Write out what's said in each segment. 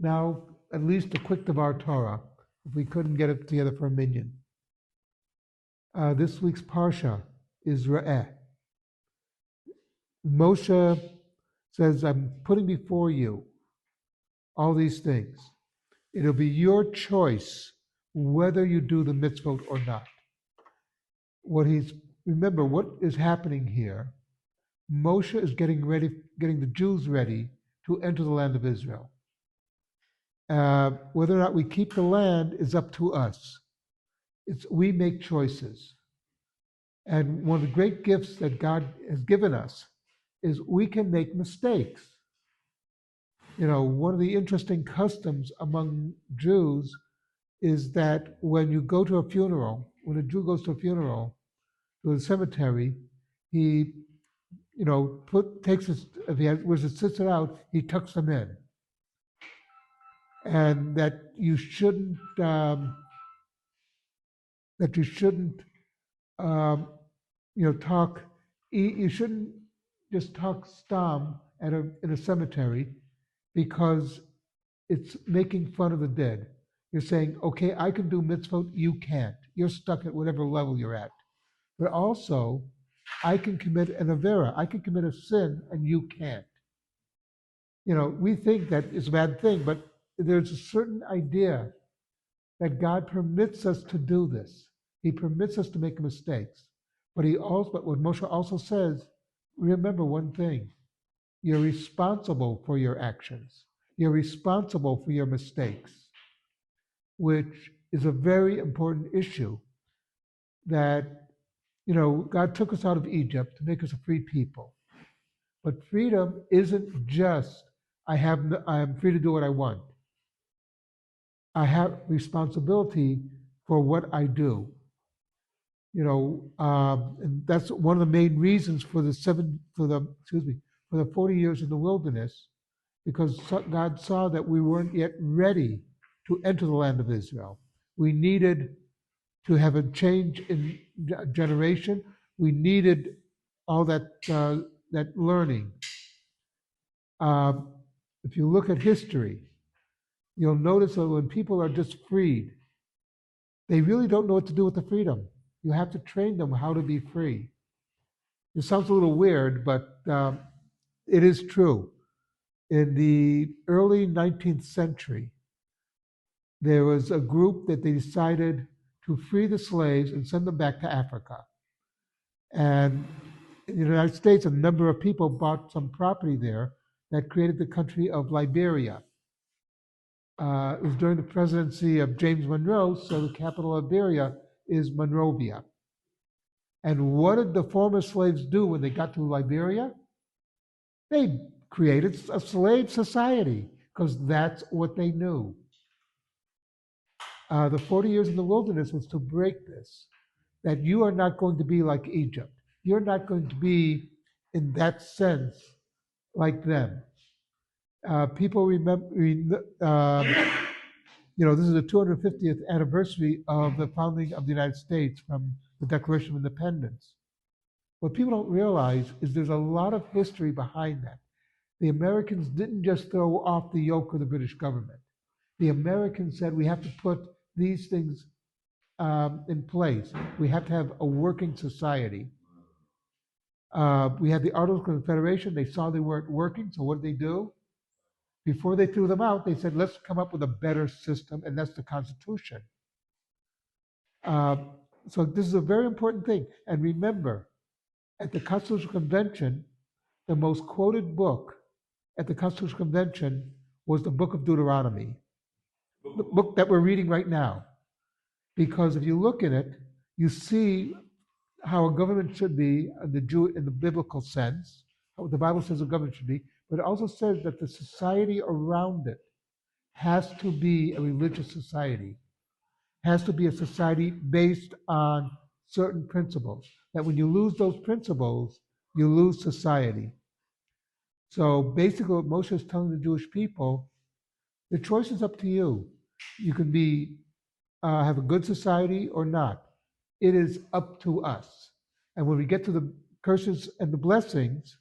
now at least a quick Devar Torah, if we couldn't get it together for a minyan. This week's Parsha is Re'eh. Moshe says, I'm putting before you all these things. It'll be your choice whether you do the mitzvot or not. Remember what is happening here. Moshe is getting the Jews ready to enter the land of Israel. Whether or not we keep the land is up to us. We make choices. And one of the great gifts that God has given us is we can make mistakes. One of the interesting customs among Jews is that when you go to a funeral, when a Jew goes to a funeral, to a cemetery, he, was it sister out, he tucks them in. And that you shouldn't you shouldn't just talk stam in a cemetery, because it's making fun of the dead. You're saying, okay, I can do mitzvot, you can't. You're stuck at whatever level you're at. But also, I can commit an avera. I can commit a sin, and you can't. We think that it's a bad thing, but there's a certain idea that God permits us to do this. He permits us to make mistakes. But what Moshe also says, remember one thing. You're responsible for your actions. You're responsible for your mistakes, which is a very important issue. That, God took us out of Egypt to make us a free people. But freedom isn't just, I am free to do what I want. I have responsibility for what I do. And that's one of the main reasons for the 40 years in the wilderness, because God saw that we weren't yet ready to enter the land of Israel. We needed to have a change in generation. We needed all that learning. If you look at history, you'll notice that when people are just freed, they really don't know what to do with the freedom. You have to train them how to be free. It sounds a little weird, but it is true. In the early 19th century, there was a group that they decided to free the slaves and send them back to Africa. And in the United States, a number of people bought some property there that created the country of Liberia. It was during the presidency of James Monroe, so the capital of Liberia is Monrovia. And what did the former slaves do when they got to Liberia? They created a slave society, because that's what they knew. The 40 years in the wilderness was to break this, that you are not going to be like Egypt. You're not going to be, in that sense, like them. People remember, this is the 250th anniversary of the founding of the United States from the Declaration of Independence. What people don't realize is there's a lot of history behind that. The Americans didn't just throw off the yoke of the British government. The Americans said we have to put these things in place. We have to have a working society. We had the Articles of Confederation. They saw they weren't working, so what did they do? Before they threw them out, they said, let's come up with a better system, and that's the Constitution. So this is a very important thing. And remember, at the Constitutional Convention, the most quoted book at the Constitutional Convention was the book of Deuteronomy, the book that we're reading right now. Because if you look at it, you see how a government should be in the biblical sense, how the Bible says a government should be, but it also says that the society around it has to be a religious society, has to be a society based on certain principles, that when you lose those principles, you lose society. So basically what Moshe is telling the Jewish people, the choice is up to you. You can have a good society or not. It is up to us. And when we get to the curses and the blessings,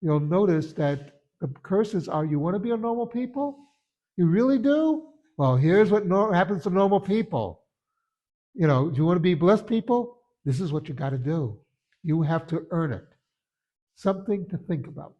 you'll notice that the curses are, you want to be a normal people? You really do? Well, here's what happens to normal people. Do you want to be blessed people? This is what you got to do. You have to earn it. Something to think about.